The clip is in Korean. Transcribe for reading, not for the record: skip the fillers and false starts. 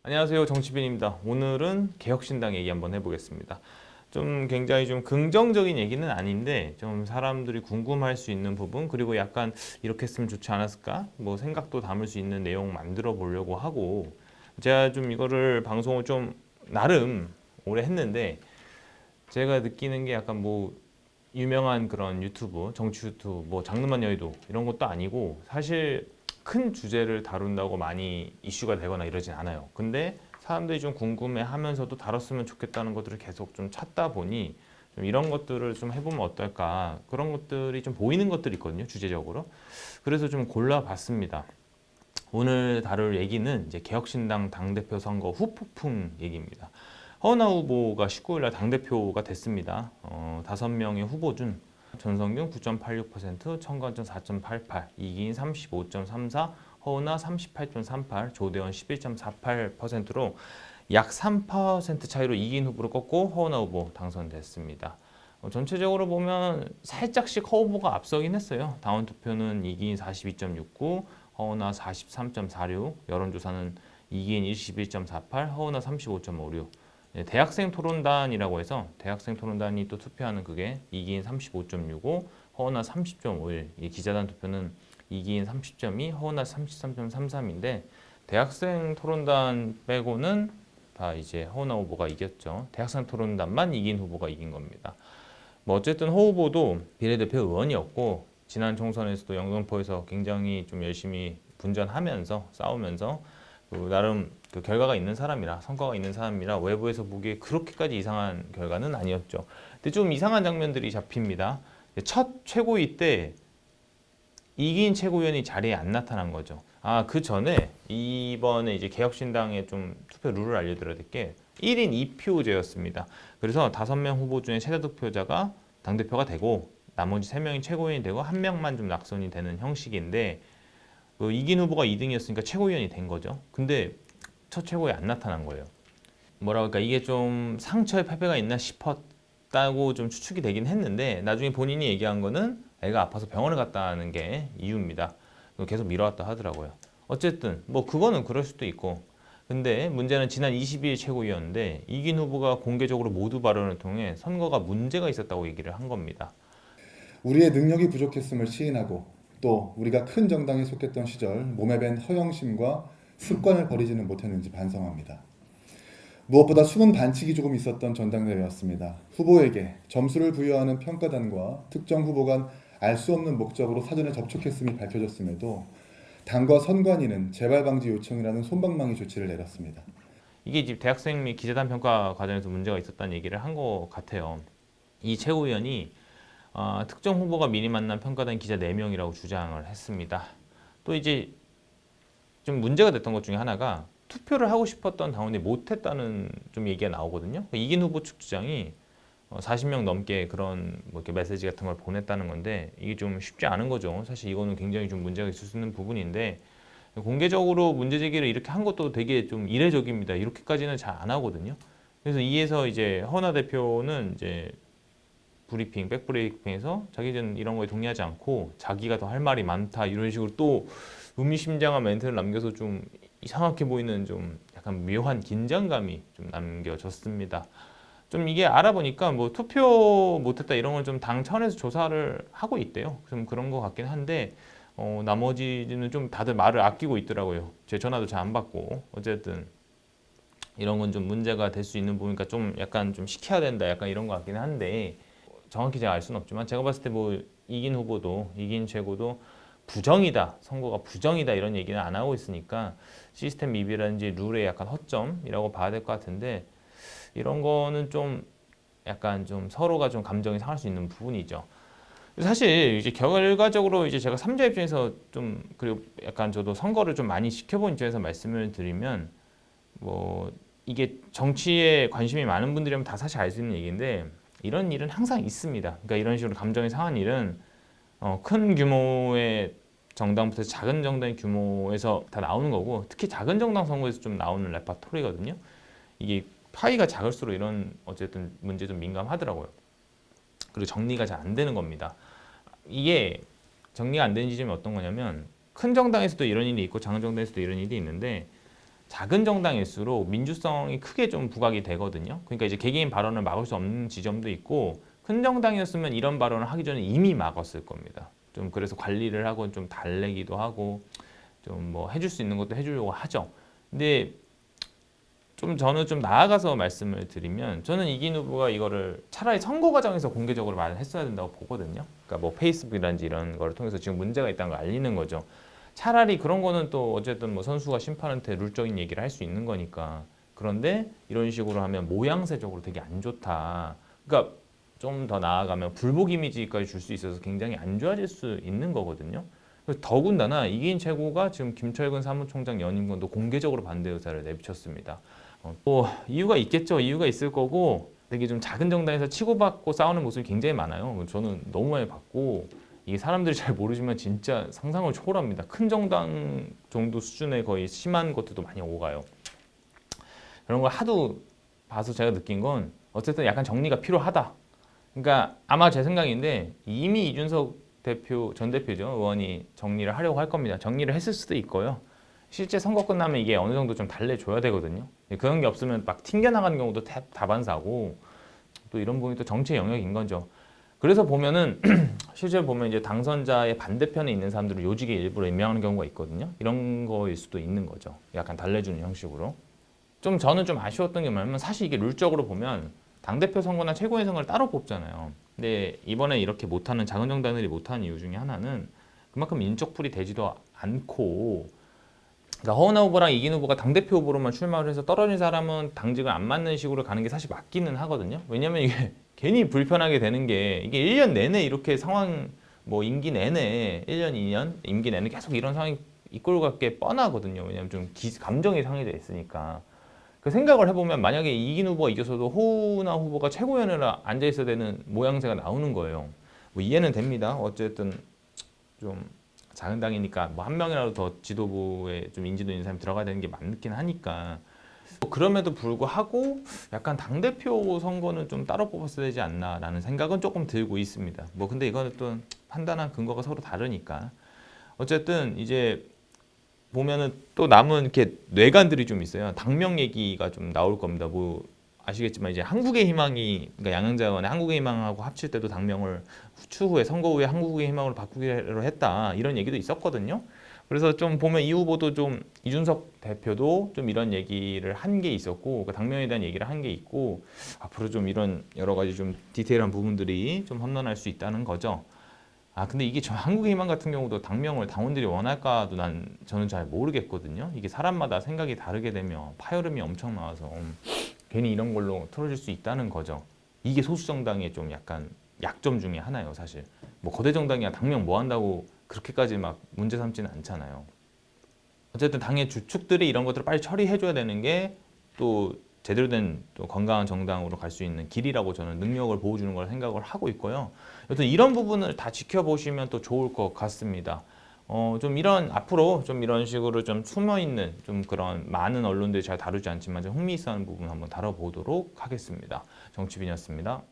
안녕하세요, 정치빈입니다. 오늘은 개혁신당 얘기 한번 해보겠습니다. 좀 굉장히 좀 긍정적인 얘기는 아닌데 좀 사람들이 궁금할 수 있는 부분, 그리고 약간 이렇게 했으면 좋지 않았을까 뭐 생각도 담을 수 있는 내용 만들어 보려고 하고, 제가 좀 이거를 방송을 좀 나름 오래 했는데 제가 느끼는 게 약간 뭐 유명한 그런 유튜브, 정치 유튜브, 뭐 장르만 여의도 이런 것도 아니고, 사실 큰 주제를 다룬다고 많이 이슈가 되거나 이러진 않아요. 근데 사람들이 좀 궁금해하면서도 다뤘으면 좋겠다는 것들을 계속 좀 찾다 보니 좀 이런 것들을 좀 해보면 어떨까, 그런 것들이 좀 보이는 것들이 있거든요, 주제적으로. 그래서 좀 골라봤습니다. 오늘 다룰 얘기는 이제 개혁신당 당대표 선거 후폭풍 얘기입니다. 허은하 후보가 19일 날 당대표가 됐습니다. 5명의 후보 중 전성균 9.86%, 청관천 4.88, 이기인 35.34, 허은하 38.38, 조대원 11.48%로 약 3% 차이로 이기인 후보를 꺾고 허은하 후보 당선됐습니다. 전체적으로 보면 살짝씩 허 후보가 앞서긴 했어요. 당원 투표는 이기인 42.69, 허은하 43.46, 여론조사는 이기인 21.48, 허은하 35.56. 대학생 토론단이라고 해서 대학생 토론단이 또 투표하는 그게 이기인 35.65, 허은하 30.51. 이 기자단 투표는 이기인 30.2, 허은하 33.33인데 대학생 토론단 빼고는 다 이제 허은하 후보가 이겼죠. 대학생 토론단만 이긴 후보가 이긴 겁니다. 뭐 어쨌든 허 후보도 비례대표 의원이었고 지난 총선에서도 영등포에서 굉장히 좀 열심히 분전하면서 싸우면서 나름 그 결과가 있는 사람이라, 성과가 있는 사람이라 외부에서 보기에 그렇게까지 이상한 결과는 아니었죠. 근데 좀 이상한 장면들이 잡힙니다. 첫 최고위 때 이긴 최고위원이 자리에 안 나타난 거죠. 그 전에 이번에 이제 개혁신당의 좀 투표 룰을 알려드려야 될 게 1인 2표제였습니다. 그래서 5명 후보 중에 최다 득표자가 당대표가 되고 나머지 3명이 최고위원이 되고 1명만 좀 낙선이 되는 형식인데, 이긴 후보가 2등이었으니까 최고위원이 된 거죠. 근데 첫 최고에 안 나타난 거예요. 뭐라 그럴까, 이게 좀 상처에 패배가 있나 싶었다고 좀 추측이 되긴 했는데 나중에 본인이 얘기한 거는 애가 아파서 병원을 갔다는 게 이유입니다. 계속 미뤄왔다 하더라고요. 어쨌든 뭐 그거는 그럴 수도 있고, 근데 문제는 지난 22일 최고위원인데 이긴 후보가 공개적으로 모두 발언을 통해 선거가 문제가 있었다고 얘기를 한 겁니다. 우리의 능력이 부족했음을 시인하고 또 우리가 큰 정당에 속했던 시절 몸에 밴 허영심과 습관을 버리지는 못했는지 반성합니다. 무엇보다 숨은 반칙이 조금 있었던 전당대회였습니다. 후보에게 점수를 부여하는 평가단과 특정 후보 간 알 수 없는 목적으로 사전에 접촉했음이 밝혀졌음에도 당과 선관위는 재발 방지 요청이라는 솜방망이 조치를 내렸습니다. 이게 이제 대학생 및 기재단 평가 과정에서 문제가 있었다는 얘기를 한 것 같아요. 이 최고위원이 특정 후보가 미리 만난 평가단 기자 4명이라고 주장을 했습니다. 또 이제 좀 문제가 됐던 것 중에 하나가 투표를 하고 싶었던 당원이 못했다는 좀 얘기가 나오거든요. 이긴 후보 측 주장이 40명 넘게 그런 뭐 이렇게 메시지 같은 걸 보냈다는 건데 이게 좀 쉽지 않은 거죠. 사실 이거는 굉장히 좀 문제가 있을 수 있는 부분인데 공개적으로 문제 제기를 이렇게 한 것도 되게 좀 이례적입니다. 이렇게까지는 잘 안 하거든요. 그래서 이에서 이제 허나 대표는 이제 브리핑, 백브리핑에서 자기는 이런 거에 동의하지 않고 자기가 더 할 말이 많다 이런 식으로 또 의미심장한 멘트를 남겨서 좀 이상하게 보이는 좀 약간 묘한 긴장감이 좀 남겨졌습니다. 좀 이게 알아보니까 뭐 투표 못했다 이런 걸 좀 당 차원에서 조사를 하고 있대요. 좀 그런 것 같긴 한데 나머지는 좀 다들 말을 아끼고 있더라고요. 제 전화도 잘 안 받고 어쨌든 이런 건 좀 문제가 될 수 있는 부분이니까 좀 약간 좀 시켜야 된다 약간 이런 것 같긴 한데 정확히 제가 알 수는 없지만 제가 봤을 때 뭐 이긴 후보도 이긴 최고도 부정이다, 선거가 부정이다 이런 얘기는 안 하고 있으니까 시스템 미비라든지 룰의 약간 허점이라고 봐야 될 것 같은데, 이런 거는 좀 약간 좀 서로가 좀 감정이 상할 수 있는 부분이죠. 사실 이제 결과적으로 이제 제가 삼자 입장에서 좀, 그리고 약간 저도 선거를 좀 많이 지켜본 입장에서 말씀을 드리면 뭐 이게 정치에 관심이 많은 분들이라면 다 사실 알 수 있는 얘기인데 이런 일은 항상 있습니다. 그러니까 이런 식으로 감정이 상한 일은 큰 규모의 정당부터 작은 정당의 규모에서 다 나오는 거고, 특히 작은 정당 선거에서 좀 나오는 레파토리거든요. 이게 파이가 작을수록 이런 어쨌든 문제 좀 민감하더라고요. 그리고 정리가 잘 안 되는 겁니다. 이게 정리가 안 되는 지점이 어떤 거냐면 큰 정당에서도 이런 일이 있고 작은 정당에서도 이런 일이 있는데 작은 정당일수록 민주성이 크게 좀 부각이 되거든요. 그러니까 이제 개개인 발언을 막을 수 없는 지점도 있고 큰 정당이었으면 이런 발언을 하기 전에 이미 막았을 겁니다. 좀 그래서 관리를 하고 좀 달래기도 하고 좀 뭐 해줄 수 있는 것도 해주려고 하죠. 근데 좀 저는 좀 나아가서 말씀을 드리면 저는 이긴 후보가 이거를 차라리 선거 과정에서 공개적으로 말을 했어야 된다고 보거든요. 그러니까 뭐 페이스북이라든지 이런 거를 통해서 지금 문제가 있다는 걸 알리는 거죠. 차라리 그런 거는 또 어쨌든 뭐 선수가 심판한테 룰적인 얘기를 할 수 있는 거니까. 그런데 이런 식으로 하면 모양새적으로 되게 안 좋다. 그러니까 좀 더 나아가면 불복 이미지까지 줄 수 있어서 굉장히 안 좋아질 수 있는 거거든요. 그래서 더군다나 이기인 최고가 지금 김철근 사무총장 연임권도 공개적으로 반대 의사를 내비쳤습니다. 또 이유가 있겠죠. 이유가 있을 거고 되게 좀 작은 정당에서 치고받고 싸우는 모습이 굉장히 많아요. 저는 너무 많이 봤고 이게 사람들이 잘 모르지만 진짜 상상을 초월합니다. 큰 정당 정도 수준의 거의 심한 것들도 많이 오가요. 그런 걸 하도 봐서 제가 느낀 건 어쨌든 약간 정리가 필요하다. 그러니까 아마 제 생각인데 이미 이준석 전 대표죠. 의원이 정리를 하려고 할 겁니다. 정리를 했을 수도 있고요. 실제 선거 끝나면 이게 어느 정도 좀 달래줘야 되거든요. 그런 게 없으면 막 튕겨나가는 경우도 다반사고 또 이런 부분이 또 정치의 영역인 거죠. 그래서 보면은 실제로 보면 이제 당선자의 반대편에 있는 사람들을 요직에 일부러 임명하는 경우가 있거든요. 이런 거일 수도 있는 거죠. 약간 달래주는 형식으로. 좀 저는 좀 아쉬웠던 게 뭐냐면 사실 이게 룰적으로 보면 당대표 선거나 최고위 선거를 따로 뽑잖아요. 근데 이번에 이렇게 못하는 작은 정당들이 못하는 이유 중에 하나는 그만큼 인적풀이 되지도 않고 그러니까 허은하 후보랑 이긴 후보가 당대표 후보로만 출마를 해서 떨어진 사람은 당직을 안 맡는 식으로 가는 게 사실 맞기는 하거든요. 왜냐면 이게 괜히 불편하게 되는 게 이게 1년 내내 이렇게 상황 뭐 임기 내내 1년, 2년 임기 내내 계속 이런 상황이 이끌고 갈 게 뻔하거든요. 왜냐면 좀 감정이 상해져 있으니까. 그 생각을 해보면 만약에 이긴 후보가 이겨서도 허은하 후보가 최고위원으로 앉아 있어야 되는 모양새가 나오는 거예요. 뭐 이해는 됩니다. 어쨌든 좀 작은 당이니까 뭐 한 명이라도 더 지도부에 좀 인지도 있는 사람이 들어가야 되는 게 맞긴 하니까 뭐 그럼에도 불구하고 약간 당대표 선거는 좀 따로 뽑았어야 되지 않나라는 생각은 조금 들고 있습니다. 뭐 근데 이거는 또 판단한 근거가 서로 다르니까 어쨌든 이제 보면은 또 남은 이렇게 뇌관들이 좀 있어요. 당명 얘기가 좀 나올 겁니다. 뭐 아시겠지만 이제 한국의 희망이 그러니까 양양자 의원의 한국의 희망하고 합칠 때도 당명을 추후에 선거 후에 한국의 희망으로 바꾸기로 했다 이런 얘기도 있었거든요. 그래서 좀 보면 이 후보도 좀 이준석 대표도 좀 이런 얘기를 한 게 있었고 그 당명에 대한 얘기를 한 게 있고 앞으로 좀 이런 여러 가지 좀 디테일한 부분들이 좀 험난할 수 있다는 거죠. 아 근데 이게 저 한국의 희망 같은 경우도 당명을 당원들이 원할까도 저는 잘 모르겠거든요. 이게 사람마다 생각이 다르게 되면 파열음이 엄청 나와서 괜히 이런 걸로 틀어질 수 있다는 거죠. 이게 소수 정당의 좀 약간 약점 중에 하나예요, 사실. 뭐 거대 정당이야 당명 뭐 한다고 그렇게까지 막 문제 삼지는 않잖아요. 어쨌든 당의 주축들이 이런 것들을 빨리 처리해줘야 되는 게 또 제대로 된 또 건강한 정당으로 갈 수 있는 길이라고 저는 능력을 보여주는 걸 생각을 하고 있고요. 여튼 이런 부분을 다 지켜보시면 또 좋을 것 같습니다. 좀 이런 앞으로 좀 이런 식으로 좀 숨어 있는 좀 그런 많은 언론들이 잘 다루지 않지만 좀 흥미있어하는 부분 한번 다뤄보도록 하겠습니다. 정치빈이었습니다.